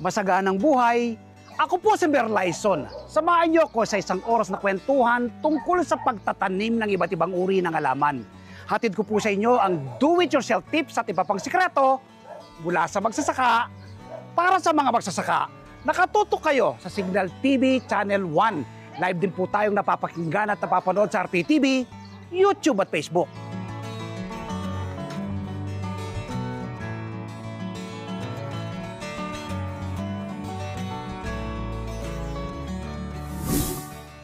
masaganang buhay. Ako po si Merlyson. Samahan niyo ko sa isang oras na kwentuhan tungkol sa pagtatanim ng iba't ibang uri ng halaman. Hatid ko po sa inyo ang do-it-yourself tips at iba pang sikreto mula sa magsasaka para sa mga magsasaka. Nakatutok kayo sa Signal TV Channel 1. Live din po tayong napapakinggan at napapanood sa RPTV, YouTube at Facebook.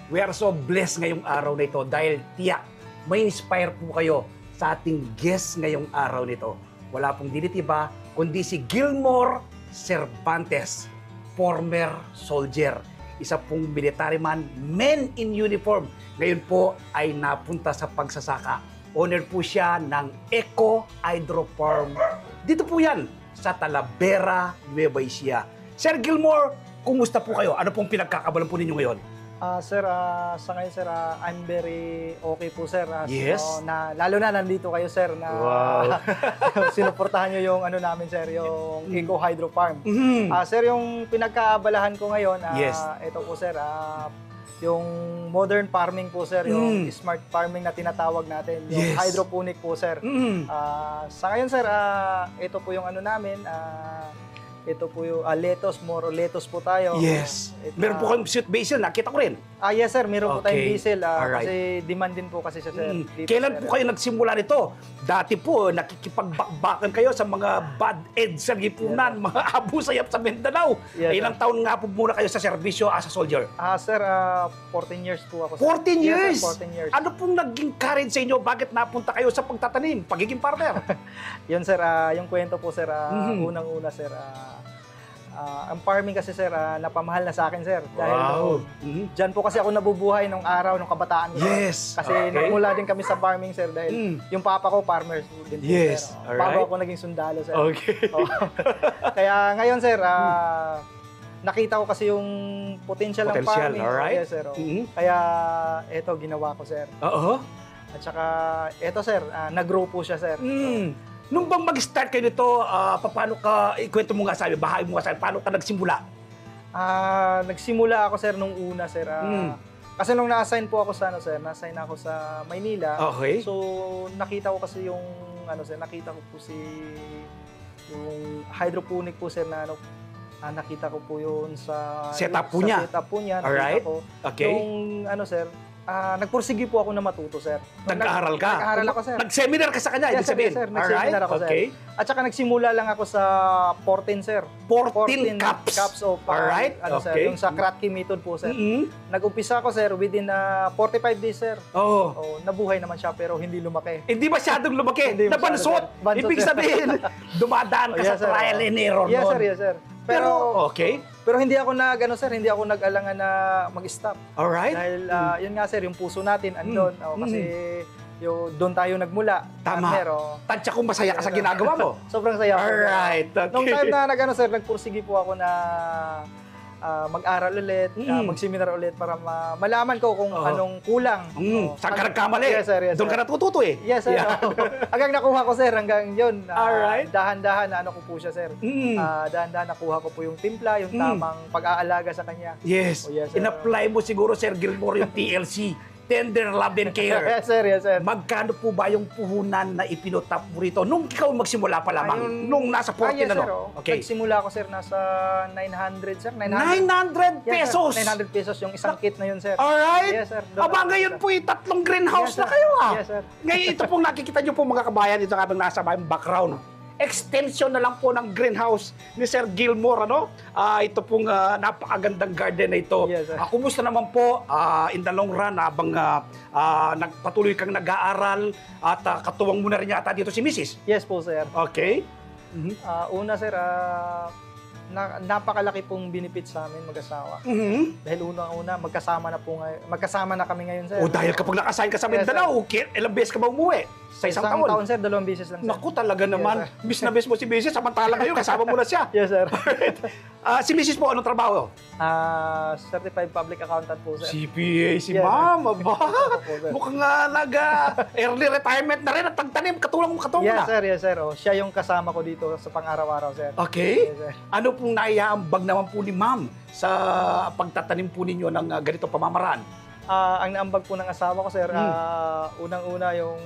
We are so blessed ngayong araw na ito dahil tiyak, may inspire po kayo sa ating guest ngayong araw nito. Wala pong dinit iba, kundi si Gilmore Cervantes, former soldier. Isa pong military man, men in uniform. Ngayon po ay napunta sa pagsasaka. Owner po siya ng Eco Hydro Farm. Dito po yan, sa Talavera, Nueva Ecija. Sir Gilmore, kumusta po kayo? Ano pong pinagkakabalan po ninyo ngayon? Sir, sa ngayon, sir, I'm very okay po, sir. Yes. Lalo na nandito kayo, sir, na sinuportahan nyo yung ano namin, sir, yung Eco Hydro Farm. Sir, yung pinagkaabalahan ko ngayon, Yes. ito po, sir, yung modern farming po, sir, yung smart farming na tinatawag natin, yung Yes. hydroponic po, sir. Sa ngayon, sir, ito po yung ano namin, ito po yung lettuce po tayo. Yes. Meron po kayong sweet basil, nakita ko rin. Yes, sir. Meron po tayong Okay. diesel. Alright. Kasi demand din po kasi siya, sir. Dito, Kailan sir. po kayo nagsimula nito? Dati po, nakikipagbakbakan kayo sa mga bad eggs sa lipunan, mga abusayap sa Mindanao. Yes, Ilang taon nga po muna kayo sa serbisyo as a soldier? Sir, 14 years po ako, sir. 14 years? Yes, sir, 14 years. Ano pong naging courage sa inyo? Bakit napunta kayo sa pagtatanim, pagiging farmer? Yun, sir, yung kwento po, sir, unang-una, sir, ang farming kasi, sir, napamahal na sa akin, sir. Dahil dyan po kasi ako nabubuhay nung araw, nung kabataan ko. Yes. Kasi Okay. nagmula din kami sa farming, sir, dahil yung papa ko, farmers din po, Yes. sir. Alright. Bago ako naging sundalo, sir. Okay. Kaya ngayon, sir, nakita ko kasi yung potential ng Potential, farming. alright. Yes, sir. Mhm. Kaya eto ginawa ko, sir. Oo. At saka eto, sir, nag-grow po siya, sir. Nung bang mag-start kayo nito, paano ka, ikwento mo nga sa amin, bahagi mo nga sa amin, paano ka nagsimula? Nagsimula ako, sir, nung una, sir. Kasi nung na-assign po ako sa sir, na-assign ako sa Maynila. Okay. So, nakita ko kasi yung sir, nakita ko po yung hydroponic po, sir, na nakita ko po yun sa Setup po niya? Setup po niya. Alright. Ko. Okay. Yung sir, nagpursige po ako na matuto, sir. Nag-aaral ka? Nag-aaral ako, sir. Nag-seminar ka sa kanya, ibig Yes, sir, sabihin? yes, sir. Nag-seminar ako, okay. sir. At saka nagsimula lang ako sa 14, sir. 14 cups. Cups of, Alright, sir, okay. yung sa Kratky method po, sir. Mm-hmm. Nag-umpisa ako, sir, within 45 days, sir. Oh. Nabuhay naman siya, pero hindi lumaki. Hindi masyadong lumaki. Hindi masyado, Nabansot. sir. Bansot, Ibig sir. sabihin, dumadaan ka Yes, sa sir. trial and error Yes, nun. sir, yes, sir. Pero, okay. Pero hindi ako hindi ako nag-alangan na mag-stop. Alright. Dahil, yun nga, sir, yung puso natin andun. Kasi, doon tayo nagmula. Tama. Pero, Tansya kung masaya ka sa ginagawa mo. sobrang saya po. Alright. Okay. Nung time na sir, nagpursige po ako na mag-aral ulit, mag-seminar ulit para malaman ko kung anong kulang. Saan ka nagkamali? Yes, sir. Yes, Doon sir. ka natututo eh. Yes, sir. Yeah. Hanggang nakuha ko, sir, hanggang yun. Alright. Dahan-dahan na ano ko po siya, sir. Dahan-dahan nakuha ko po yung timpla, yung tamang pag-aalaga sa kanya. Yes. Oh, yes, sir. In-apply mo siguro, Sir Gilmore, yung TLC. Tender Love and Care. Yes, sir. Yes, sir. Magkano po ba yung puhunan na ipinotap mo rito? Nung ikaw magsimula pa lamang, nung nasa 14 yes, ano? sir. Okay. Nagsimula ako, sir, nasa 900, sir. 900 Yes, pesos! sir. 900 pesos yung isang kit na yun, sir. Alright. Yes, sir. Aba, ngayon po 3 greenhouse Yes, na sir. kayo ah. Yes, sir. Ngayon ito pong nakikita nyo po mga kabayan, ito habang nasa background. Extension na lang po ng greenhouse ni Sir Gilmore, ano? Ito pong napakagandang garden na ito. Yes, sir. Kumusta naman po in the long run habang nagpatuloy kang nag-aaral at katuwang mo na rin yata dito si Mrs. Yes po, sir. Okay. Una, sir, napakalaki pong benefit sa amin mag-asawa. Dahil unang-una, magkasama na kami ngayon, sir. O dahil kapag nakasign ka sa Yes, Mindanao, ilang beses ka ba umuwi? Sa isang taon? sir, 2 beses lang, sir. Naku, talaga Yes, naman. sir. Miss na miss mo si Mrs. Samantala ngayon, kasama mo na siya. Yes, sir. Si Mrs. po, anong trabaho? Certified Public Accountant po, sir. CPA, si Yes, ma'am. sir. Aba, Opo, sir. mukhang early retirement na rin at tagtanim. Katulong mo Yes, na. sir. Yes, sir. Oh, siya yung kasama ko dito sa pang-araw-araw, sir. Okay. Yes, sir. Ano pong naiaambag naman po ni ma'am sa pagtatanim po ninyo ng ganito pamamaraan? Ang naambag po ng asawa ko, sir, unang-una yung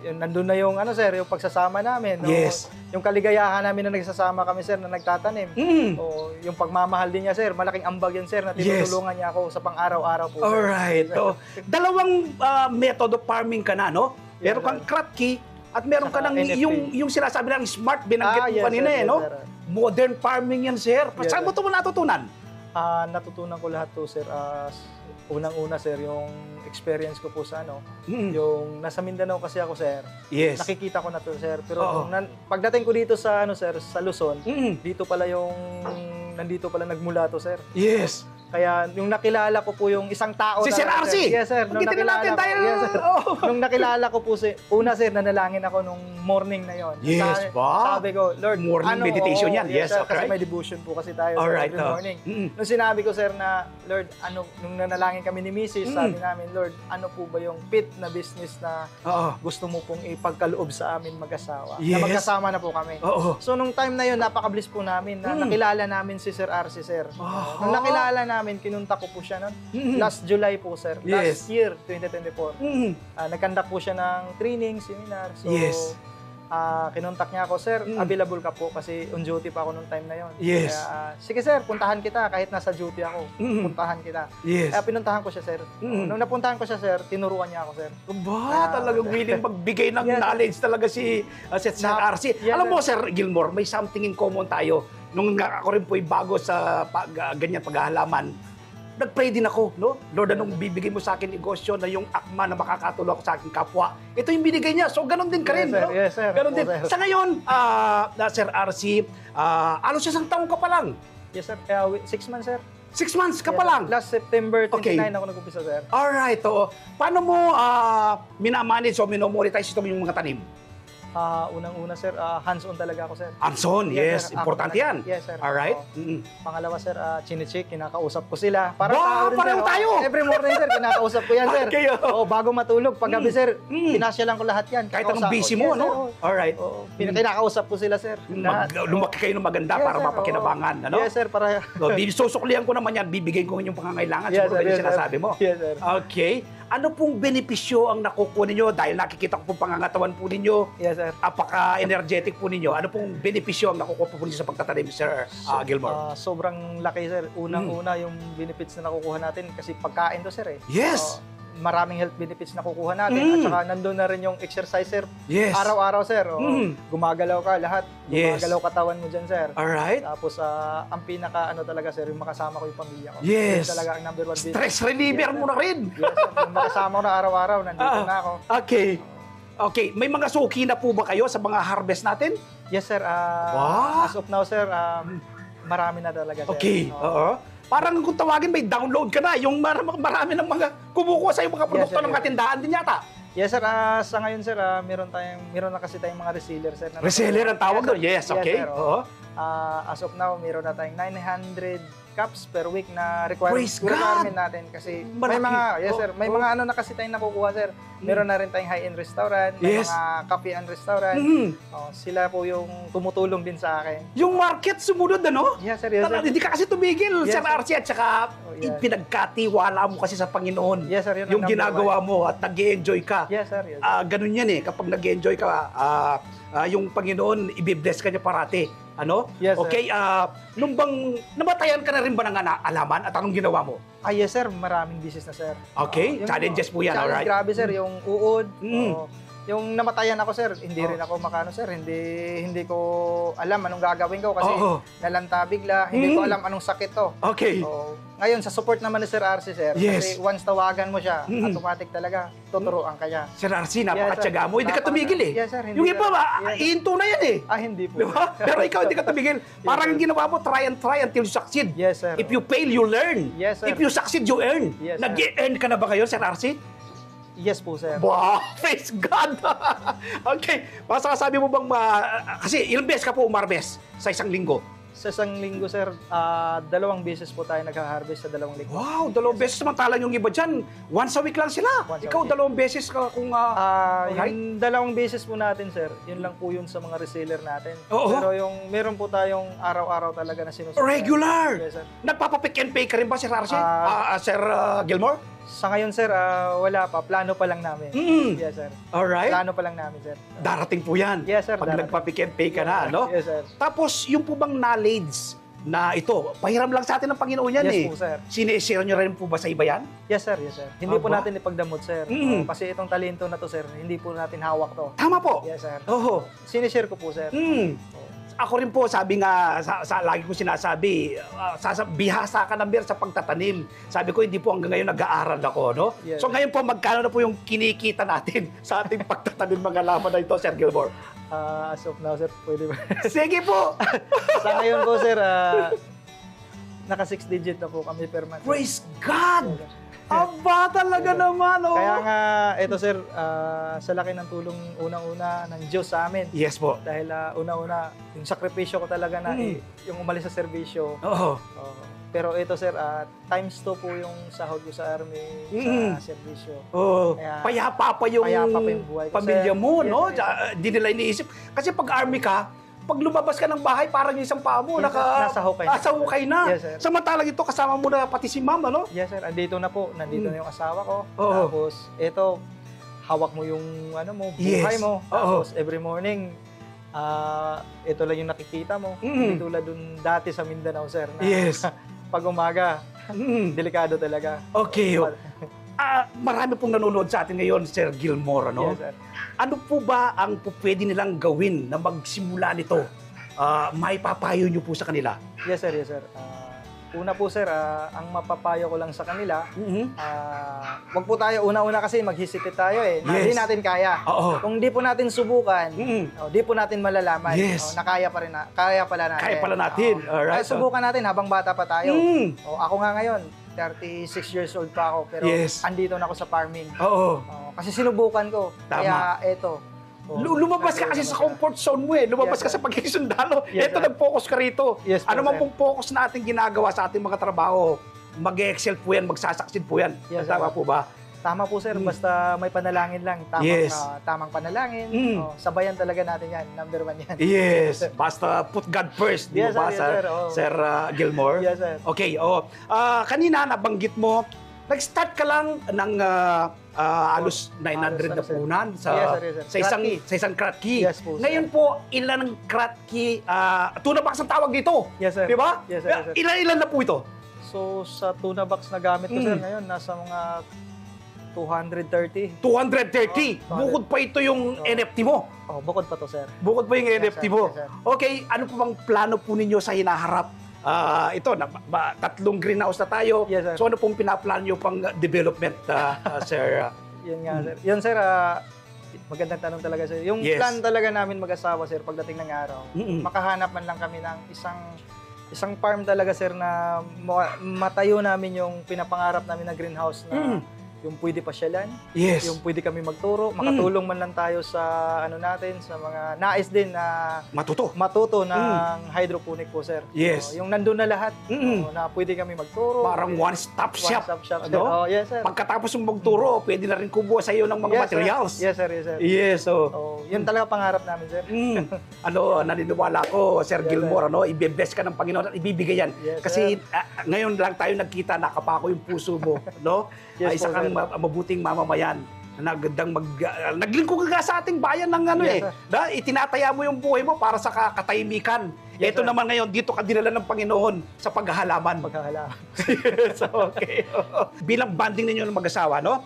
nandun na yung sir, yung pagsasama namin. No? Yes. Yung kaligayahan namin na nagsasama kami, sir, na nagtatanim. Mm. O yung pagmamahal din niya, sir, malaking ambag yan, sir, na tinutulungan niya ako sa pang-araw-araw po. Sir. Alright. Yes, So, dalawang method of farming ka na, no? Yes, Meron kang sir. Kratky at meron ka Saka ng NFT. yung sinasabi ng smart, binanggit mo yes, kanina, sir, yes, no? sir. Modern farming yan, sir. Yes, Saan mo sir. ito mo natutunan? Natutunan ko lahat to, sir. Unang-una, sir, yung experience ko po sa Mm. yung nasa Mindanao kasi ako, sir. Yes. Nakikita ko na to, sir. Pero Oo. pagdating ko dito sa sir, sa Luzon, Mm. dito pala nandito pala nagmula to, sir. Yes. Kaya yung nakilala ko po yung isang tao Si Sir talaga, RC. Yes, sir. Nung Pagkitin nakilala natin ko, dahil... yes, sir. Oh. Nung nakilala ko po una, sir, nanalangin ako nung morning na yon. Yes, ba? Sabi ko, Lord, Morning meditation yan. Yes, sir, okay. Kasi may devotion po kasi tayo Alright, every morning. Mm. Nung sinabi ko, sir, na Lord, nung nanalangin kami ni Mrs., sabi namin, Lord, ano po ba yung pit na business na Oo. gusto mo pong ipagkaloob sa amin mag-asawa? Yes. Na magkasama na po kami. Oo. So, nung time na yun, napaka-bliss po namin na nakilala namin si Sir RC, sir. Aha. Nung nakilala namin, kinunta ko po siya nun. Last July po, sir. Yes. Last year, 2024. Mm. Nag-conduct po siya ng training, seminar. So, Yes. kinontak niya ako, sir, available ka po kasi on duty pa ako nung time na yon. Yes. Kaya, sige sir, puntahan kita kahit nasa duty ako. Puntahan kita. Yes. Kaya pinuntahan ko siya, sir. Nung napuntahan ko siya, sir, tinuruan niya ako, sir. Ba, talagang willing magbigay ng Yes. knowledge talaga si Sir RC. Yes, Alam mo, Sir Gilmore, may something in common tayo. Nung ako rin po'y bago sa ganyan paghahalaman, nag-pray din ako, no? Lord, anong bibigay mo sa akin negosyo na yung akma na makakatulong ako sa aking kapwa? Ito yung binigay niya. So, ganun din ka rin, Yes, sir. no? Yes, sir. Ganun din. Yes, sir. Sa ngayon, Sir RC, alos isang taong ka pa lang. Yes, sir. Kaya 6 months, sir. 6 months ka Yes, pa sir. lang. Last September 29 Okay. ako nag-umpisa, sir. Alright, oo. Paano mo minamanage o minomonetize ito yung mga tanim? Unang-una, sir, hands-on talaga ako, sir. Hands-on, yes. Yes, sir. Importante Ako yan. Yes, sir. Alright. Oo. Pangalawa, sir, chinichik, kinakausap ko sila. Ba, tao rin, pareho sir. tayo. Every morning, sir, kinakausap ko yan, sir. Okay, oh. Bago matulog. Pag gabi, sir, pinasya lang ko lahat yan. Kahit Kakausap anong busy ko. mo, Yes, no? sir, oo. Alright. Oo. Kinakausap ko sila, sir. Lahat. Lumaki kayo ng maganda Yes, para sir, mapakinabangan, oo. ano? Yes, sir, para... So, susuklihan ko naman yan, bibigay ko yung pangangailangan. Yes, Siguro sir, ganyan yes, sir. sinasabi mo. Yes, sir. Okay. Ano pong benepisyo ang nakukuha ninyo? Dahil nakikita ko pong pangangatawan po ninyo, Yes, sir. apaka-energetic po ninyo. Ano pong benepisyo ang nakukuha po ninyo sa pagtatanim, Sir Gilmore? Sobrang laki, sir. Unang-una yung benefits na nakukuha natin kasi pagkain to, sir, eh. Yes. Maraming health benefits na kukuha natin. At saka nandun na rin yung exercise, sir. Yes. Araw-araw, sir. Gumagalaw ka lahat. Yes. Gumagalaw katawan mo dyan, sir. Alright. Tapos, ang pinaka, talaga, sir, yung makasama ko yung pamilya ko. Yes. Yun talaga ang number one business. Stress reliever Yes, mo na rin. Yes, sir. Yung makasama ko na araw-araw, nandito na ako. Okay. Okay. May mga suki na po ba kayo sa mga harvest natin? Yes, sir. Wow. As of now, sir, marami na talaga, sir. Okay. Oo. Parang kung tawagin, may download ka na. Yung marami ng mga kumukuha sa mga produkto Yes, sir, ng mga tindahan din yata. Yes, sir. Sa ngayon, sir, meron na kasi tayong mga reseller, sir. Reseller ang tawag doon? Yes, okay. Sir, Oo. As of now, meron na tayong 900 cups per week na Praise God! requirement natin kasi Malaki. may mga yes sir, may Oh. mga ano na kasi tayong nakukuha, sir. Meron na rin tayong high-end restaurant, may Yes. mga coffee and restaurant. Sila po yung tumutulong din sa akin. Yung market sumunod, ano? Yes, sir. Yes, sir. Hindi ka kasi tumigil, Yes, Sir sir. RC, at saka yes. pinagkatiwala mo kasi sa Panginoon. Yes, sir. Yun ang Yung number ginagawa mo at nag-enjoy ka. Yes, sir. Yes. Ganun yan eh. Kapag nag-enjoy ka, yung Panginoon, ibibless ka niya parati. Ano? Yes, sir. Okay, nung bang namatayan ka na rin ba ng alaman at anong ginawa mo? Yes, sir. Maraming business na, sir. Okay, Yung- challenges po yan, challenge, alright? Grabe, sir. Yung uod. Mm. Yung namatayan ako, sir, hindi rin ako makano, sir. Hindi ko alam anong gagawin ko kasi Oo. nalanta bigla. Hindi ko alam anong sakit to. Okay. So, ngayon, sa support naman ni Sir RC, sir, Yes. kasi once tawagan mo siya, automatic talaga, tuturuan ka niya. Sir RC, napakatyaga Yes, sir. mo. Hindi ka tumigil eh. Yes, sir. Hindi, Yung iba, sir. Yes. iinto na yan eh. Hindi po. Di ba? Pero ikaw, hindi ka tumigil. Parang yung ginawa mo, try until you succeed. Yes, sir. If you fail, you learn. Yes, sir. If you succeed, you earn. Yes, sir. Nag-earn ka na ba kayo, Sir RC? Yes po, sir. Wow, praise God! Okay, masasabi mo bang kasi ilang beses ka po umarbes sa isang linggo? Sa isang linggo, sir, 2 beses po tayo nagha-harvest sa 2 linggo. Wow, 2 beses samantalang yung iba dyan, once a week lang sila. Once a Ikaw, week. 2 beses ka kung... alright. Yung 2 beses po natin, sir, yun lang po yun sa mga reseller natin. Oo. Pero yung meron po tayong araw-araw talaga na sinusunod. Regular! Yes, sir. Nagpapapick and pay ka rin ba, Sir Archie? Ah, Sir Gilmore? Sa ngayon, sir, wala pa. Plano pa lang namin. Mm. Yes, sir. Alright. Plano pa lang namin, sir. Darating po yan. Yes, sir. Pag darating. nagpapick and pay ka na, no? Yes, sir. Tapos, yung po bang knowledge na ito, pahiram lang sa atin ng Panginoon yan Yes eh. po, sir. Sinishare nyo rin po ba sa iba yan? Yes, sir. Yes, sir. Hindi po Aba. natin ipagdamot, sir. Mm. Kasi itong talento na to, sir, hindi po natin hawak to. Tama po. Yes, sir. Oo. Sinishare ko po, sir. Mm. Ako rin po, sabi nga, lagi ko sinasabi, bihasa ka ng beer sa pagtatanim. Sabi ko, hindi po hanggang ngayon nag-aaral ako, no? Yes. So ngayon po, magkano na po yung kinikita natin sa ating pagtatanim mga laman na ito, Sir Gilmore? As of now, sir, pwede ba? Sige po! Sa ngayon po, sir, naka 6 digit na po kami per month. Praise God! Aba, talaga naman, oh! Kaya nga, ito sir, sa laki ng tulong unang-una ng Diyos sa amin. Yes po. Dahil una-una, yung sakripisyo ko talaga na yung umalis sa serbisyo. Oo. Pero ito sir, times 2 po yung sahod ko sa army, sa serbisyo. Oh, Kaya, payapa pa yung buhay ko, pamilya sir. mo, Yes, no? sir. Di nila iniisip. Kasi pag army ka, pag lumabas ka ng bahay, parang yung isang paa mo, Yes, nasa hukay na. nasa hukay na. Yes, sir. Samantalang ito, kasama mo na pati si ma'am, ano? Yes sir, andito na po. Nandito na yung asawa ko. Oo. Tapos, ito, hawak mo yung buhay Yes. mo. Oo. Tapos, every morning, ito lang yung nakikita mo. Hindi tulad dun dati sa Mindanao, sir. Na Yes. pag umaga, delikado talaga. Okay. Marami pong nanonood sa atin ngayon, Sir Gilmore, ano? Yes, sir. Ano po ba ang pwede nilang gawin na magsimula nito? May papayo niyo po sa kanila? Yes, sir. Yes, sir. Una po, sir, ang mapapayo ko lang sa kanila, wag po tayo una-una kasi mag-hesitate tayo eh. Na Yes. Hindi natin kaya. Oo. Kung di po natin subukan, di po natin malalaman Yes. na kaya pala natin. Kaya pala natin. Alright. Kaya subukan natin habang bata pa tayo. Ako nga ngayon, 36 years old pa ako, pero Yes. andito na ako sa farming. Oo. Kasi sinubukan ko. Tama. Kaya eto. Lumabas ka kasi sa comfort zone mo eh. Lumabas Yes, ka sir. sa pagiging sundalo. Yes, Ito, sir. nag-focus ka rito. Yes, Ano po, man sir. pong focus na ating ginagawa sa ating mga trabaho, mag-excel po yan, magsasucceed po yan. Yes, Tama sir. po ba? Tama po, sir. Basta may panalangin lang. Yes. Tamang panalangin. Sabayan talaga natin yan. Number 1 yan. Yes. Basta put God first. Di Yes, ba, sir. Yes, sir. Oo. Sir Gilmore? Yes, sir. Okay. Kanina, nabanggit mo, nag-start ka lang ng halos 900 na sir. punan sa, Yes, sir. Yes, sir. sa isang kratki. Yes po, sir. Ngayon po, ilan ang kratki? Tuna box ang tawag dito. Yes, sir. Di ba? Yes, sir. Yes, sir. Ilan na po ito? So, sa tuna box na gamit ko, sir, ngayon, nasa mga 230. 230. Oh, Bukod pa ito yung NFT mo. Bukod pa to, sir. Bukod pa yung Yes, NFT sir. mo. Yes, sir. Okay, ano po bang plano po ninyo sa hinaharap? Ito, 3 greenhouse na tayo. Yes, sir. So ano pong pinaplano nyo pang development, sir? Yun nga, sir. Yun, sir, magandang tanong talaga, sir. Yung Yes. plan talaga namin mag-asawa, sir, pagdating ng araw, makahanap man lang kami ng isang farm talaga, sir, na matayo namin yung pinapangarap namin na greenhouse na yung pwede pasyalan, Yes. yung pwede kami magturo, makatulong man lang tayo sa natin, sa mga nais din na matuto ng hydroponic po, sir. Yes. Yung nandun na lahat, na pwede kami magturo. Parang one-stop shop. One-stop shop, sir. Ano? Yes, sir. Pagkatapos mong magturo, pwede na rin kumuha sa iyo ng mga Yes, sir. materials. Yes, sir. Yes, sir. Yes, so. Yun talaga pangarap namin, sir. Naniniwala ko, Sir Yes, Gilmore, ibe-bless ka ng Panginoon at ibibigay yan. Yes, Kasi ngayon lang tayo nagkita, nakapako yung puso mo, no? Yes, Isa po, kang sir. mabuting mamamayan. Naglingkod ka sa ating bayan ng Yes, sir. itinataya mo yung buhay mo para sa katahimikan. Yes, Ito sir. naman ngayon, dito ka dinala ng Panginoon sa paghahalaman. Paghahalaman. So, okay. Bilang banding ninyo ng mag-asawa, no?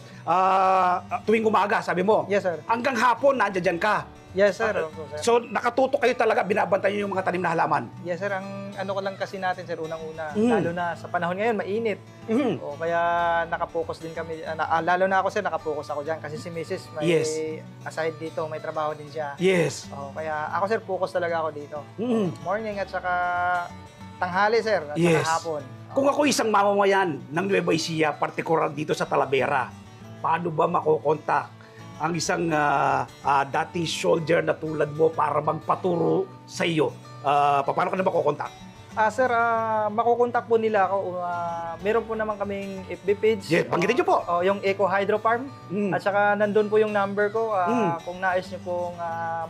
Tuwing umaga, sabi mo. Yes, sir. Hanggang hapon, nandiyan ka. Yes, sir. Opo, sir. So, nakatuto kayo talaga, binabantay nyo yung mga tanim na halaman. Yes, sir. Ang ano ko lang kasi natin, sir, unang-una, lalo na sa panahon ngayon, mainit. Kaya nakapokus din kami. Lalo na ako, sir, nakapokus ako dyan. Kasi si Mrs. may Yes. aside dito, may trabaho din siya. Yes. Kaya ako, sir, focus talaga ako dito. Mhm. Morning at saka tanghali, sir, at Yes. saka hapon. Kung ako isang mamamayan ng Nueva Ecija, partikular dito sa Talavera, paano ba makokontak ang isang dating soldier na tulad mo para magpaturo sa iyo? Paano ka na makokontak? Sir, makukontak po nila ako. Meron po naman kaming FB page. Yes, banggitin niyo po. Yung Eco Hydro Farm. At saka nandun po yung number ko. Kung nais niyo pong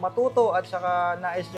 matuto at saka nais